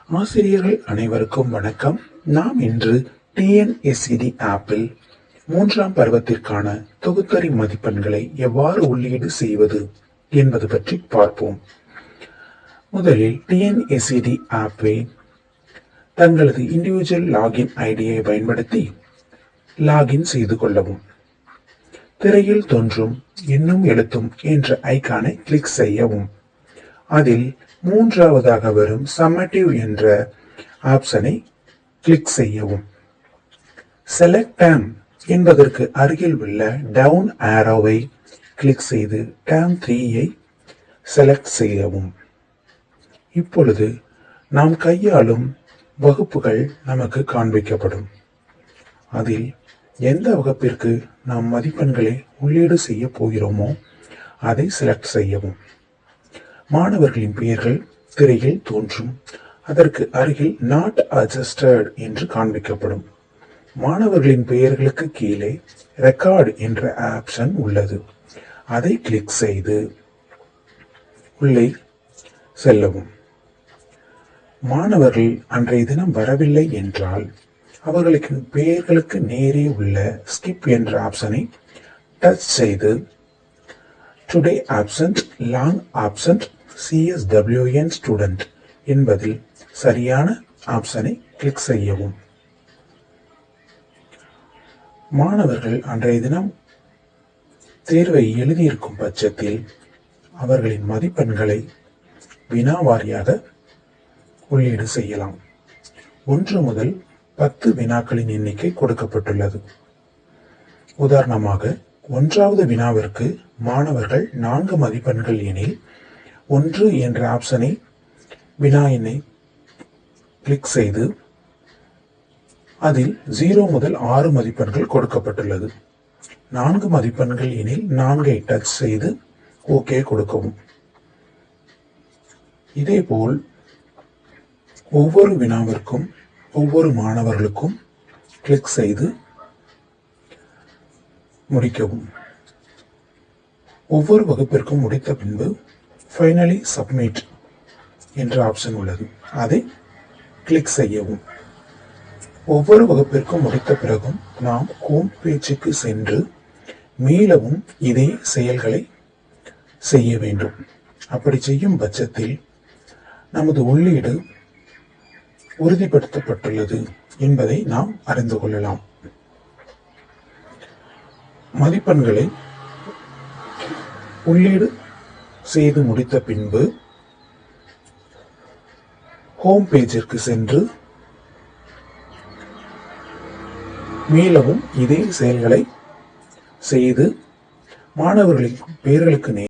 ஆசிரியர்கள் அனைவருக்கும் வணக்கம். நாம் இன்று டிஎன்எஸ்சிடி ஆப்பில் 3ஆம் பருவத்திற்கான தொகுத்தறி மதிப்பெண்களை எவ்வாறு உள்ளீடு செய்வது என்பது பற்றி பார்ப்போம். முதலில் டிஎன்எஸ்சிடி ஆப்பை தங்களது இண்டிவிஜுவல் லாகின் ஐடியை பயன்படுத்தி லாகின் செய்து கொள்ளவும். திரையில் தோன்றும் எண்ணும் எழுத்தும் என்ற ஐகானை கிளிக் செய்யவும். அதில் 3ஆவதாக வரும் சம்மேட்டிவ் என்ற ஆப்ஷனை கிளிக் செய்யவும். செலக்ட் டேர்ம் என்பதற்கு அருகில் உள்ள டவுன் ஆரோவை கிளிக் செய்து டேர்ம் 3ஐ செலக்ட் செய்யவும். இப்பொழுது நாம் கையாளும் வகுப்புகள் நமக்கு காண்பிக்கப்படும். அதில் எந்த வகுப்பிற்கு நாம் மதிப்பெண்களை உள்ளீடு செய்ய போகிறோமோ அதை செலக்ட் செய்யவும். மாணவர்களின் பெயர்கள் திரையில் தோன்றும். அதற்கு அருகில் நாட் அட்ஜஸ்டட் என்று காண்பிக்கப்படும். மாணவர்களின் பெயர்களுக்கு கீழே ரெக்கார்ட் என்ற ஆப்ஷன் உள்ளது. அதை கிளிக் செய்து உள்ளே செல்லவும். மாணவர்கள் அன்றைய தினம் வரவில்லை என்றால் அவர்களுக்கு பெயர்களுக்கு நேரே உள்ள ஸ்கிப் என்ற ஆப்ஷனை டச் செய்து today absent, long absent, CSWN student என்பதில் சரியான ஆப்ஷனை கிளிக் செய்யவும். மாணவர்கள் அன்றைய தினம் தேர்வை எழுதியிருக்கும் பட்சத்தில் அவர்களின் மதிப்பெண்களை வினாவாரியாக உள்ளீடு செய்யலாம். 1 முதல் 10 வினாக்களின் எண்ணிக்கை கொடுக்கப்பட்டுள்ளது. உதாரணமாக 1வது வினாவிற்கு மாணவர்கள் 4 மதிப்பெண்கள் எனில் 1 என்ற ஆப்ஷனை வினா எண்ணை கிளிக் செய்து அதில் 0 முதல் 6 மதிப்பெண்கள் கொடுக்கப்பட்டுள்ளது. 4 மதிப்பெண்கள் எனில் 4ஐ டச் செய்து ஓகே கொடுக்கவும். இதேபோல் ஒவ்வொரு வினாவிற்கும் ஒவ்வொரு மாணவர்களுக்கும் கிளிக் செய்து முடிக்கவும். ஒவ்வொரு வகுப்பிற்கும் முடித்த பின்பு ஃபைனலி சப்மிட் என்ற ஆப்ஷன் உள்ளது. அதை கிளிக் செய்யவும். ஒவ்வொரு வகுப்பிற்கும் முடித்த பிறகும் நாம் ஹோம் பேஜுக்கு சென்று மீளவும் இதே செயல்களை செய்ய வேண்டும். அப்படி செய்யும் பட்சத்தில் நமது உள்ளீடு உறுதிப்படுத்தப்பட்டுள்ளது என்பதை நாம் அறிந்து கொள்ளலாம். மதிப்பெண்களை உள்ளீடு செய்து முடித்த பின்பு ஹோம் பேஜிற்கு சென்று மீளவும் இதே செயல்களை செய்து மாணவர்களின் பெயர்களுக்கு